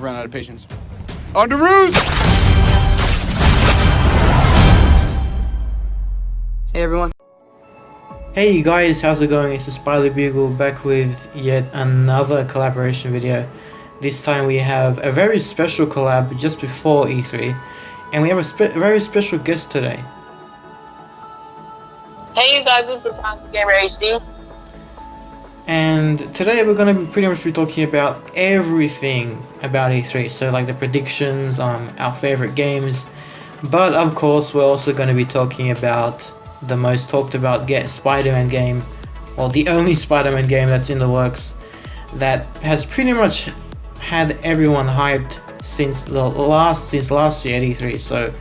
I've run out of patience. On to Ruse! Hey everyone. Hey guys, how's it going? It's the Spily Bugle back with yet another collaboration video. This time we have a very special collab just before E3, and we have a very special guest today. Hey you guys, this is TheTalentedGamerHD. And today we're going to pretty much be talking about everything about E3, so like the predictions, our favorite games, but of course we're also going to be talking about the most talked about Spider-Man game, or the only Spider-Man game that's in the works, that has pretty much had everyone hyped since last year at E3. So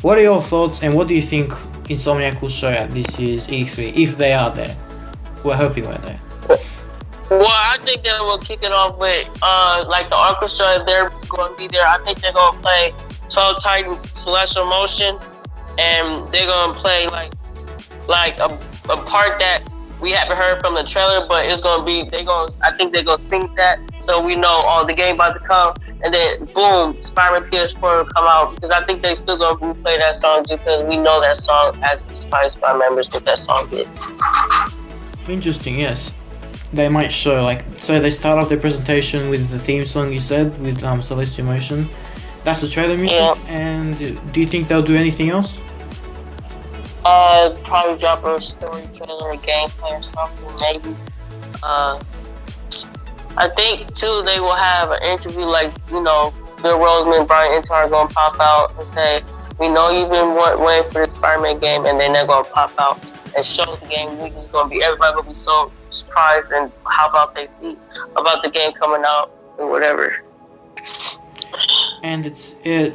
what are your thoughts, and what do you think Insomniac will show at this year's E3, if they are there? We're hoping we're there. Well, I think they will kick it off with like the orchestra. If they're going to be there, I think they're going to play 12 Titans Celestial Motion, and they're going to play like a part that we haven't heard from the trailer, but it's gonna be I think they're gonna sync that, so we know the game about to come, and then boom, Spider-Man PS4 will come out, because I think they still gonna replay that song because we know that song as inspired by members what that song did. Interesting, yes. They might show so they start off their presentation with the theme song you said, with Celestial Motion. That's the trailer music, yeah. And do you think they'll do anything else? Probably drop a story trailer or gameplay or something, maybe. I think too they will have an interview, like, you know, Bill Roseman, Brian Intar are gonna pop out and say, we know you've been waiting for the Spider-Man game, and then they're gonna pop out and show the game. Everybody gonna be so surprised, and how about they think about the game coming out or whatever. And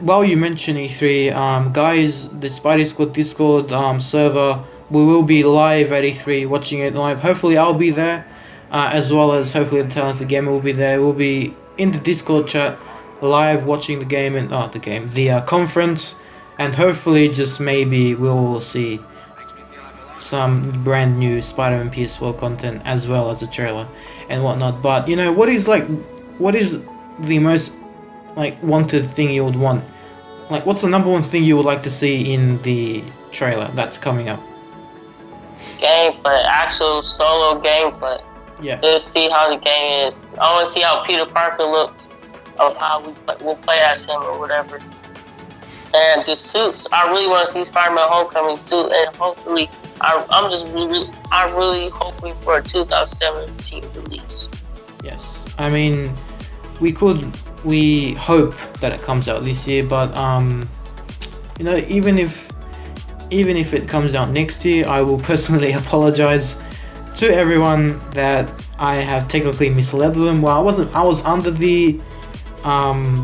well, you mentioned E3, guys, the Spidey Squad Discord server, we will be live at E3, watching it live. Hopefully I'll be there, as well as hopefully the Talented Gamer will be there. We'll be in the Discord chat, live watching the game, and the conference, and hopefully just maybe we'll see some brand new Spider-Man PS4 content, as well as a trailer and whatnot. But you know, what is the most wanted thing you would want? What's the number one thing you would like to see in the trailer that's coming up? Gameplay, actual solo gameplay. Yeah. Just see how the game is. I want to see how Peter Parker looks, of how we'll play as him or whatever. And the suits, I really want to see Spider-Man Homecoming suit, and hopefully, I'm really hoping for a 2017 release. Yes, I mean, we hope that it comes out this year, but you know, even if it comes out next year, I will personally apologize to everyone that I have technically misled them. Well, I was under the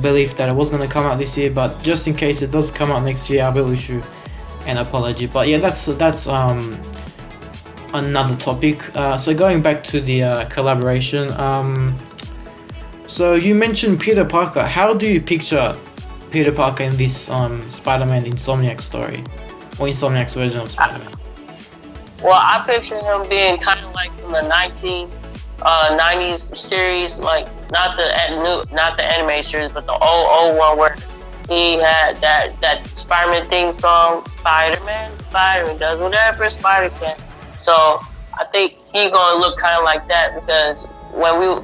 belief that it was going to come out this year, but just in case it does come out next year, I will issue an apology. But yeah, that's another topic. So going back to the collaboration, so you mentioned Peter Parker. How do you picture Peter Parker in this Spider-Man Insomniac story, or Insomniac's version of Spider-Man? Well, I picture him being kind of like from the 90s series, like not the anime series, but the old one where he had that Spider-Man theme song, Spider-Man does whatever Spider can. So I think he's gonna look kind of like that, because when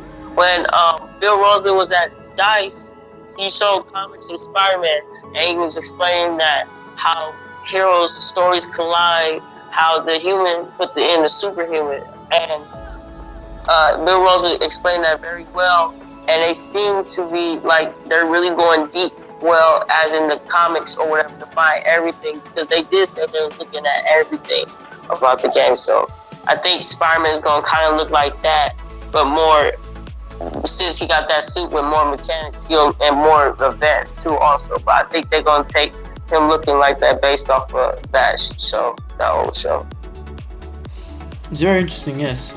Bill Roseman was at DICE, he showed comics of Spider-Man, and he was explaining that how heroes' stories collide, how the human put in the superhuman, and Bill Roseman explained that very well, and they seem to be like they're really going deep, well, as in the comics or whatever, to find everything, because they did say they were looking at everything about the game. So I think Spider-Man is going to kind of look like that, but more, since he got that suit with more mechanics, and more events too also. But I think they're going to take him looking like that based off of that old show. It's very interesting, yes.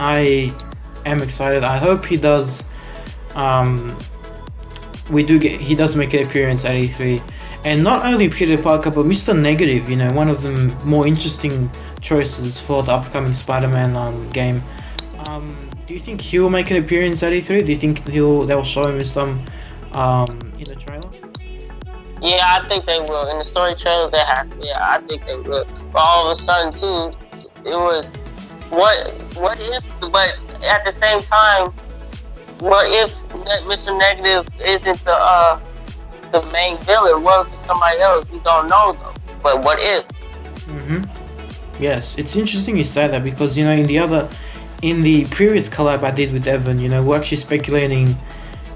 I am excited. I hope he does. He does make an appearance at E3, and not only Peter Parker, but Mr. Negative. You know, one of the more interesting choices for the upcoming Spider-Man game. Do you think he'll make an appearance at E3? Do you think they'll show him some in the trailer? Yeah, I think they will. In the story trailer, they have. Yeah, I think they will. But all of a sudden, too, it was what if? But at the same time, what if Mr. Negative isn't the main villain? What if it's somebody else? We don't know though. But what if? Yes, it's interesting you say that because in the previous collab I did with Evan, we're actually speculating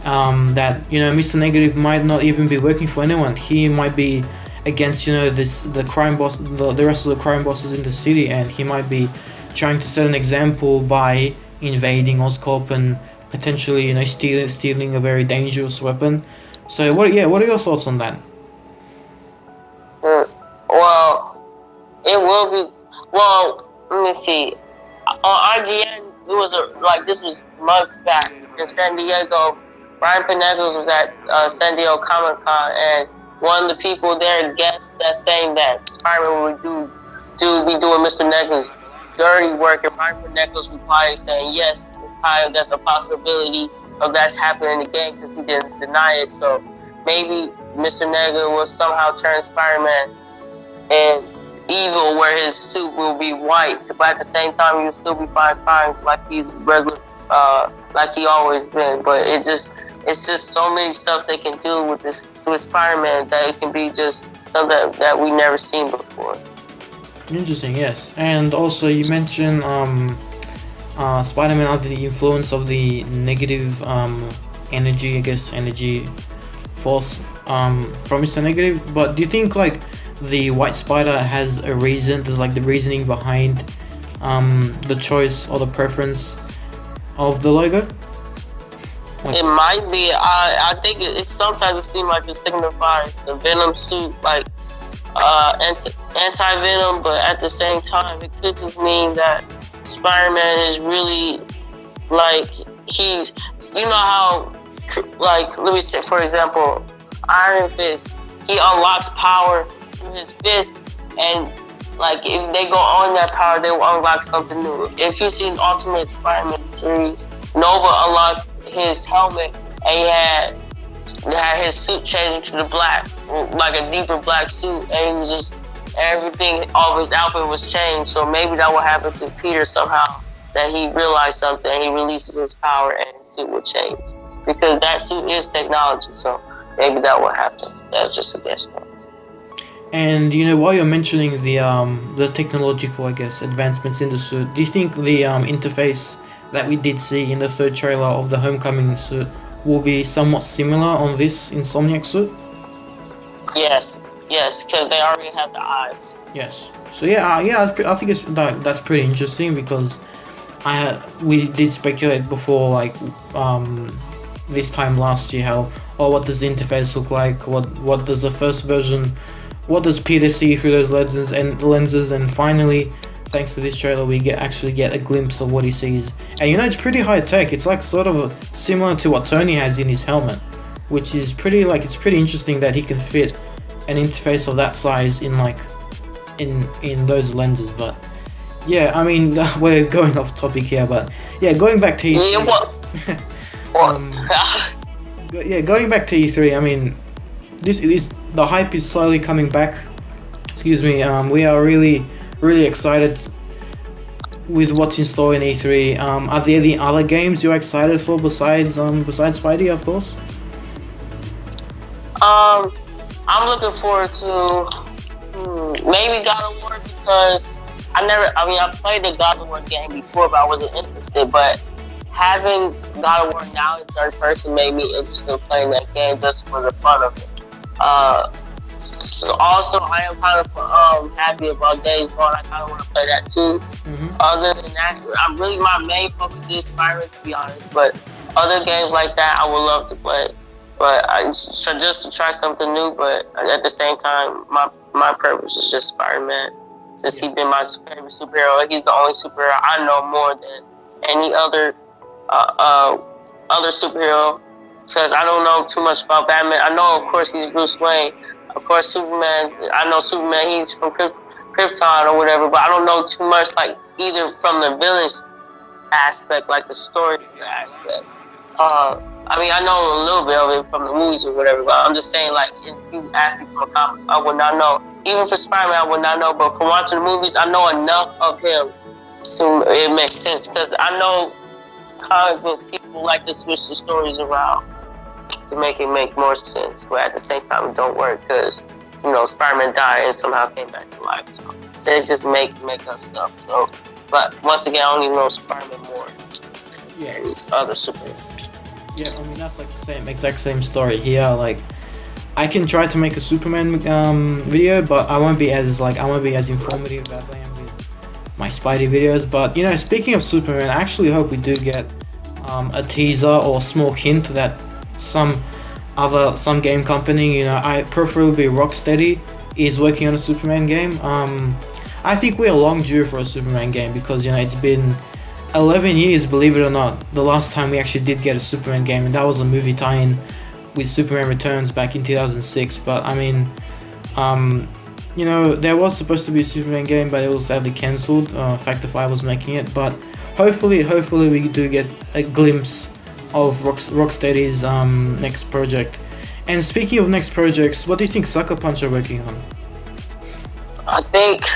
that Mr. Negative might not even be working for anyone. He might be against the crime boss, the rest of the crime bosses in the city, and he might be trying to set an example by invading Oscorp and potentially stealing a very dangerous weapon. So what are your thoughts on that? Well, it will be. Well, let me see. On IGN, this was months back in San Diego. Brian Pinegos was at San Diego Comic Con, and one of the people there guessed that saying that Spider-Man would be doing Mr. Negative's dirty work, and Brian Pinegos replied saying yes, that's a possibility of that's happening in the game because he didn't deny it. So maybe Mr. Negative will somehow turn Spider-Man and evil, where his suit will be white, but at the same time he will still be fine like he's regular, like he always been. But it's just so many stuff they can do with Spider-Man that it can be just something that we never seen before. Interesting, yes. And also you mentioned Spider-Man under the influence of the negative energy force from Mr. Negative. But do you think the White Spider has a reason? There's the reasoning behind the choice or the preference of the logo? It might be. I think it sometimes it seems like it signifies the Venom suit, anti-Venom, but at the same time, it could just mean that Spider-Man is really he's, how, let me say, for example, Iron Fist, he unlocks power through his fist, and if they go on that power, they will unlock something new. If you've seen Ultimate Spider-Man series, Nova unlocked his helmet, and he had his suit changed into the black, a deeper black suit, and he was just everything, all of his outfit was changed. So maybe that will happen to Peter somehow, that he realized something, he releases his power, and his suit will change, because that suit is technology. So maybe that will happen. That's just a guess. And while you're mentioning the technological, advancements in the suit, do you think the interface that we did see in the third trailer of the Homecoming suit will be somewhat similar on this Insomniac suit? Yes, because they already have the eyes. Yes. So I think that's pretty interesting, because we did speculate before, this time last year, what does the interface look like? What does the first version? What does Peter see through those lenses? And finally, thanks to this trailer, we actually get a glimpse of what he sees. And it's pretty high tech. It's sort of similar to what Tony has in his helmet, which is pretty it's pretty interesting that he can fit an interface of that size in those lenses. But yeah, I mean, we're going off topic here, but yeah, going back to E3. Going back to E3. I mean, the hype is slowly coming back. Excuse me. We are really excited with what's in store in E3. Are there any other games you're excited for besides Spidey, of course? I'm looking forward to maybe God of War, because I played the God of War game before, but I wasn't interested. But having God of War now in third person made me interested in playing that game just for the fun of it. So also, I am kind of happy about Days Gone. I kind of want to play that too. Other than that, my main focus is Spider-Man, to be honest. But other games like that, I would love to play. But just to try something new. But at the same time, my purpose is just Spider-Man. Since he's been my favorite superhero, he's the only superhero I know more than any other superhero. Because I don't know too much about Batman. I know, of course, he's Bruce Wayne. Of course, Superman. I know Superman. He's from Krypton or whatever. But I don't know too much, either from the villains aspect, like the story aspect. I mean, I know a little bit of it from the movies or whatever, but I'm just saying, like, if you ask me from a comic, I would not know. Even for Spider-Man, I would not know. But from watching the movies, I know enough of him so it makes sense. Because I know comic book people like to switch the stories around to make it make more sense. But at the same time, it don't work because, you know, Spider-Man died and somehow came back to life. So they just make up stuff. So, but once again, I don't even know Spider-Man more. Yeah, these other superheroes. Yeah, I mean that's like the exact same story here. Like, I can try to make a Superman video, but I won't be as informative as I am with my Spidey videos. But you know, speaking of Superman, I actually hope we do get a teaser or a small hint that some game company, you know, preferably Rocksteady, is working on a Superman game. I think we're long due for a Superman game because, you know, it's been 11 years, believe it or not, the last time we actually did get a Superman game, and that was a movie tie-in with Superman Returns back in 2006. But I mean, you know, there was supposed to be a Superman game, but it was sadly cancelled. Factor 5 was making it, but hopefully we do get a glimpse of Rocksteady's next project. And speaking of next projects, what do you think Sucker Punch are working on? I think,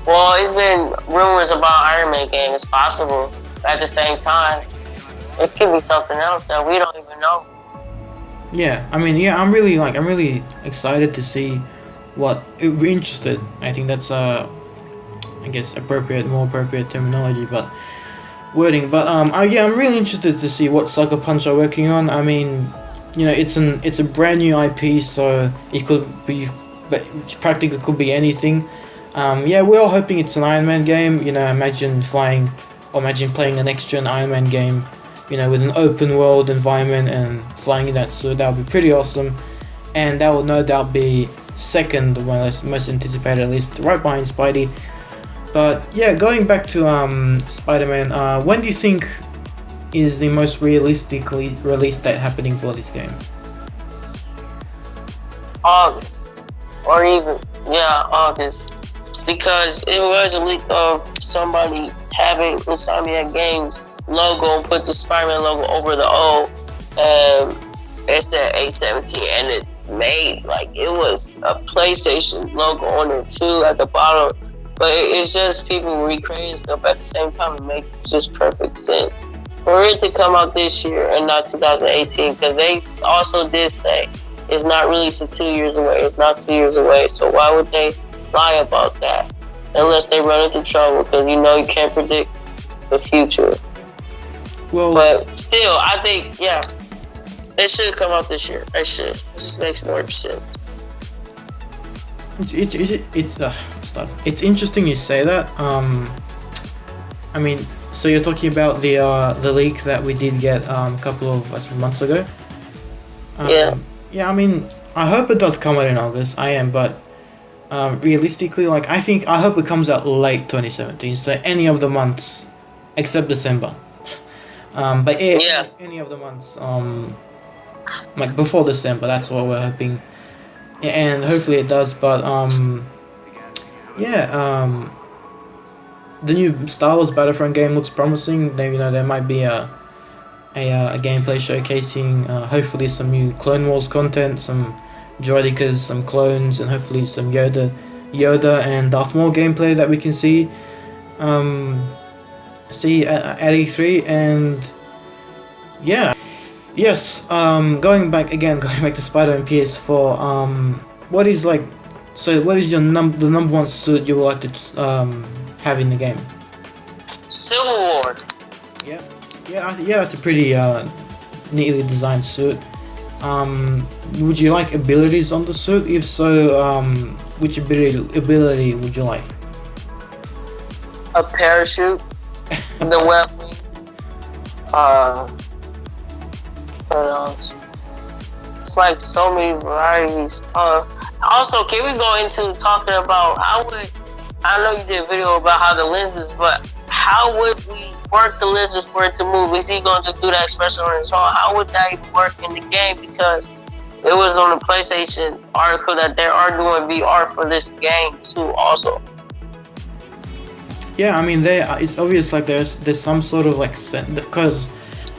well, it's been rumors about Iron Man game. It's possible. But at the same time, it could be something else that we don't even know. Yeah, I mean, yeah, I'm really excited to see what we're interested. I think that's I guess more appropriate terminology, but wording. But yeah, I'm really interested to see what Sucker Punch are working on. I mean, you know, it's a brand new IP, so it could be, but practically could be anything. Yeah, we're all hoping it's an Iron Man game. You know, imagine playing a next-gen Iron Man game, you know, with an open world environment and flying in that suit. That would be pretty awesome, and that would no doubt be second, most anticipated, at least, right behind Spidey. But yeah, going back to Spider-Man, when do you think is the most realistically release date happening for this game? August, or even August, because it was a leak of somebody having Insomniac Games logo and put the Spider-Man logo over the O, and it said A17, and it made like it was a PlayStation logo on it too at the bottom. But it's just people recreating stuff at the same time. It makes just perfect sense for it to come out this year and not 2018, because they also did say it's not releasing 2 years away. It's not 2 years away. So why would they lie about that unless they run into trouble? Because you know you can't predict the future. Well, but still, I think they should come out this year. They should. It just makes more sense. It's interesting you say that. I mean, so you're talking about the leak that we did get a couple of months ago. Yeah. Yeah, I mean, I hope it does come out in August. I am, but realistically, like, I hope it comes out late 2017. So any of the months except December. But any of the months, like before December. That's what we're hoping. And hopefully it does, but the new Star Wars Battlefront game looks promising. There might be a gameplay showcasing hopefully some new Clone Wars content, some droidekas, some clones, and hopefully some Yoda and Darth Maul gameplay that we can see at E3. And yeah. Yes, going back to Spider-Man PS4, what is your the number one suit you would like to have in the game? Civil War. Yeah, that's a pretty neatly designed suit. Would you like abilities on the suit? If so, which ability would you like? A parachute, the weapon, it's like so many varieties. Also, can we go into talking about I know you did a video about how the lenses, but how would we work the lenses for it to move? Is he gonna just do that expression on his own? How would that even work in the game? Because it was on the PlayStation article that they are doing VR for this game too also. Yeah, I mean, it's obvious like there's some sort of like because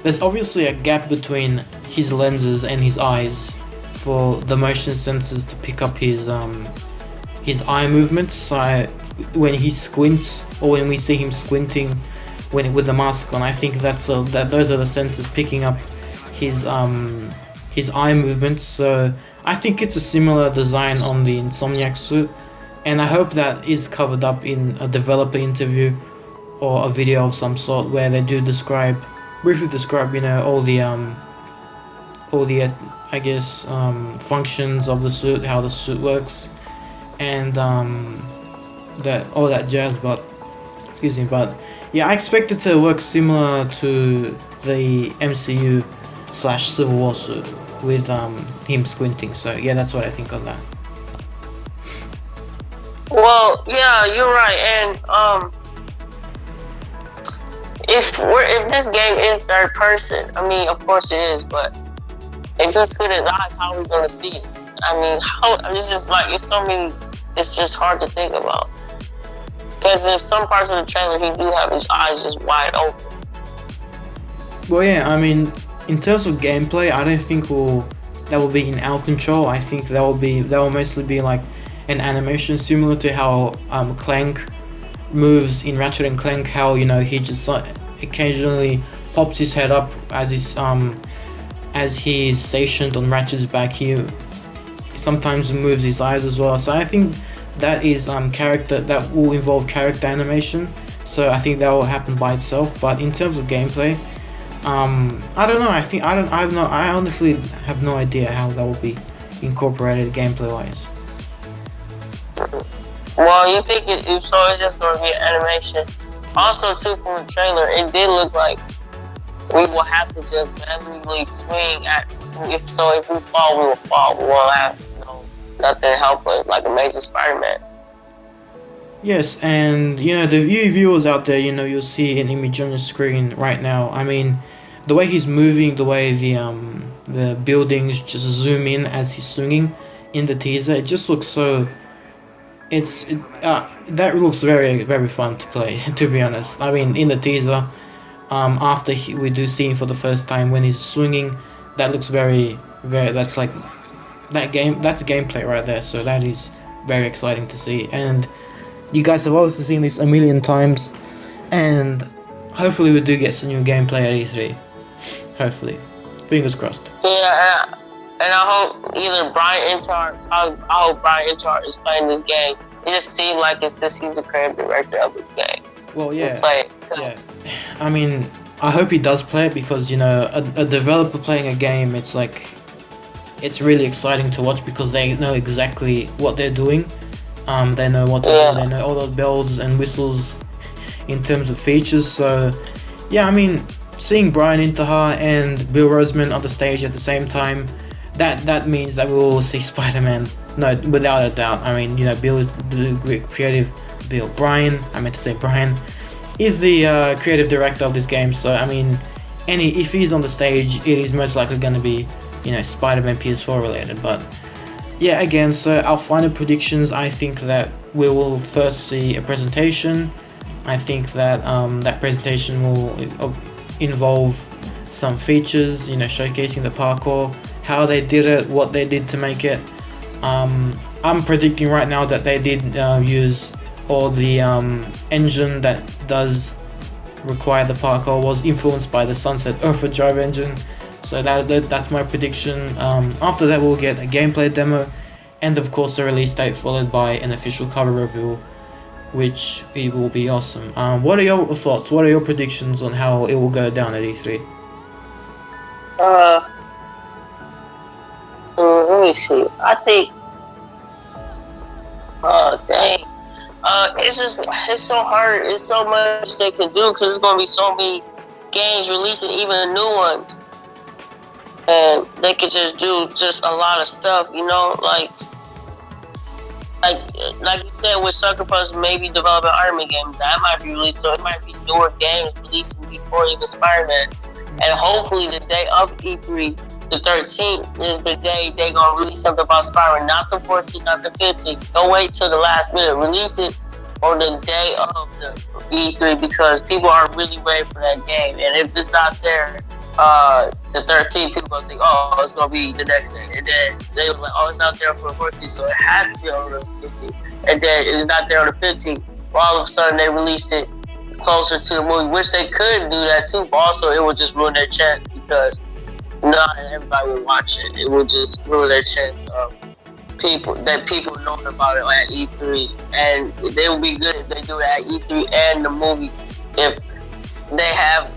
there's obviously a gap between his lenses and his eyes for the motion sensors to pick up his eye movements. So when he squints, or when we see him squinting with the mask on, I think those are the sensors picking up his eye movements. So I think it's a similar design on the Insomniac suit, and I hope that is covered up in a developer interview or a video of some sort where they do briefly describe, you know, all the I guess functions of the suit, how the suit works, and that all that jazz. But yeah, I expect it to work similar to the MCU / Civil War suit with him squinting. So yeah, that's what I think on that. Well, yeah, you're right, and if this game is third person, I mean, of course it is, but if it's good as eyes, how are we gonna see it? I mean, it's just like it's just hard to think about. Because in some parts of the trailer, he do have his eyes just wide open. Well, yeah, I mean, in terms of gameplay, I don't think that will be in our control. I think that will mostly be like an animation similar to how Clank moves in Ratchet and Clank. How, you know, he just occasionally pops his head up as he's stationed on Ratchet's back. He sometimes moves his eyes as well. So I think that is that will involve character animation. So I think that will happen by itself. But in terms of gameplay, I don't know. I honestly have no idea how that will be incorporated gameplay wise. Well, you think it's just going to be an animation. Also, too, from the trailer, it did look like we will have to just manually swing at. If we fall, we will fall. We won't have nothing to help us, like Amazing Spider-Man. Yes, and you know, the viewers out there, you know, you'll see an image on your screen right now. I mean, the way he's moving, the way the buildings just zoom in as he's swinging in the teaser, it just looks so. That looks very, very fun to play. To be honest, I mean, in the teaser, after we do see him for the first time when he's swinging, that looks very, very. That's like that's gameplay right there. So that is very exciting to see, and you guys have also seen this a million times, and hopefully we do get some new gameplay at E3. Hopefully, fingers crossed. Yeah, and I hope either Brian Intard. I hope Brian Intard is playing this game. It just seemed like it since he's the creative director of this game. Well, yeah. Play it, Yes. I mean, I hope he does play it because, you know, a developer playing a game, it's like, it's really exciting to watch because they know exactly what they're doing. They know what to do. They know all those bells and whistles in terms of features. So, yeah, I mean, seeing Brian Intihar and Bill Roseman on the stage at the same time, that means that we will see Spider-Man. No, without a doubt. I mean, you know, Bill is the creative. Brian is the creative director of this game. So, I mean, if he's on the stage, it is most likely going to be, you know, Spider-Man PS4 related. But yeah, again, so our final predictions, I think that we will first see a presentation. I think that that presentation will involve some features, you know, showcasing the parkour, how they did it, what they did to make it. I'm predicting right now that they did use all the engine that does require the parkour was influenced by the Sunset Overdrive engine. So that's my prediction. After that, we'll get a gameplay demo, and of course a release date followed by an official cover reveal, which it will be awesome. What are your thoughts? What are your predictions on how it will go down at E3? Let me see. I think. Dang. It's so hard. It's so much they can do because there's gonna be so many games releasing, even new ones, and they could just do just a lot of stuff. You know, like you said with Sucker Punch, maybe developing Iron Man games that might be released. So it might be newer games releasing before even Spider-Man, and hopefully the day of E3. The 13th is the day they're gonna release something about Spider-Man, not the 14th, not the 15th. Don't wait till the last minute. Release it on the day of the E3 because people are really waiting for that game. And if it's not there, the 13th, people gonna think, oh, it's gonna be the next day. And then they was like, oh, it's not there for the 14th, so it has to be on the 15th. And then it was not there on the 15th. All of a sudden, they released it closer to the movie, which they could do that too, but also it would just ruin their chance because not everybody will watch it. It will just ruin their chance of people knowing about it at E3, and they would be good if they do it at E3 and the movie. If they have,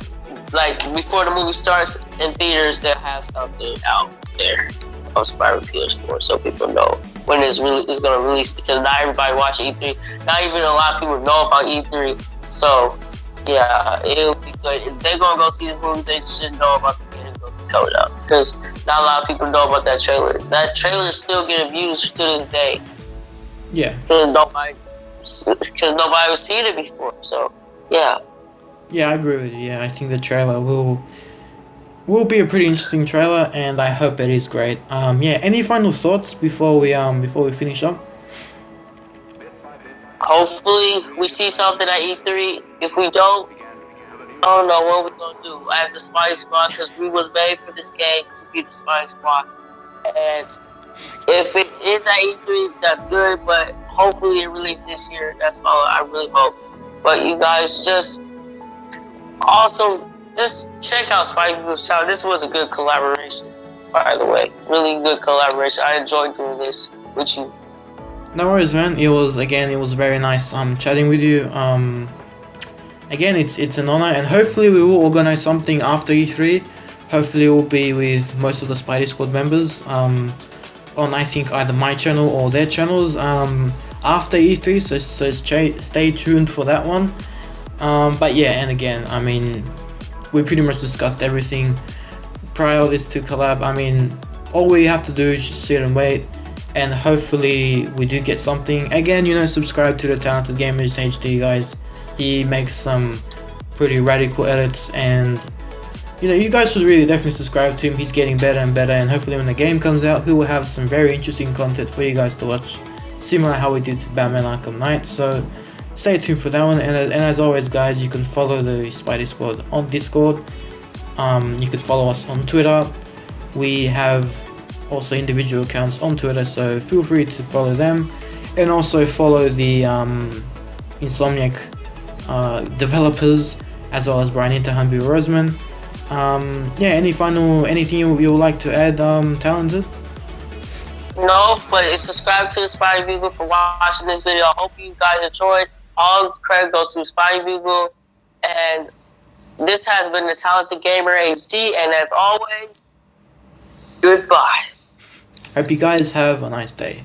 like, before the movie starts in theaters, they'll have something out there on Spider-Man PS4 so people know when it's going to release, because not everybody watch E3. Not even a lot of people know about E3. So, yeah, it'll be good. If they're going to go see this movie, they should know about the game coming out, because not a lot of people know about that trailer. That trailer is still getting views to this day. Yeah. Because nobody was seen it before. So, yeah. Yeah, I agree with you. Yeah, I think the trailer will be a pretty interesting trailer, and I hope it is great. Yeah. Any final thoughts before we finish up? Hopefully, we see something at E3. If we don't, I don't know what we're gonna do as the Spidey Squad, because we was made for this game to be the Spidey Squad. And if it is at E3, that's good. But hopefully, it released this year. That's all I really hope. But you guys just check out Spidey Blue's channel. This was a good collaboration, by the way. Really good collaboration. I enjoyed doing this with you. No worries, man. It was very nice chatting with you. Again, it's an honor, and hopefully we will organize something after E3. Hopefully it will be with most of the Spidey Squad members on, I think, either my channel or their channels after E3. So stay tuned for that one. But yeah, and again, I mean, we pretty much discussed everything prior to this to collab. I mean, all we have to do is just sit and wait, and hopefully we do get something. Again, subscribe to the Talented Gamers HD, guys. He makes some pretty radical edits, and you guys should really definitely subscribe to him. He's getting better and better, and hopefully when the game comes out, he will have some very interesting content for you guys to watch, similar how we did to Batman Arkham Knight. So stay tuned for that one, and as always, guys, you can follow the Spidey Squad on Discord. You can follow us on Twitter. We have also individual accounts on Twitter, so feel free to follow them, and also follow the Insomniac developers, as well as Brian Interham, Bill Roseman. Yeah, anything you would like to add, Talented? No, but subscribe to the Spidey Bugle for watching this video. I hope you guys enjoyed. All credit go to Spidey Bugle, and this has been the Talented Gamer HD, and as always, goodbye. Hope you guys have a nice day.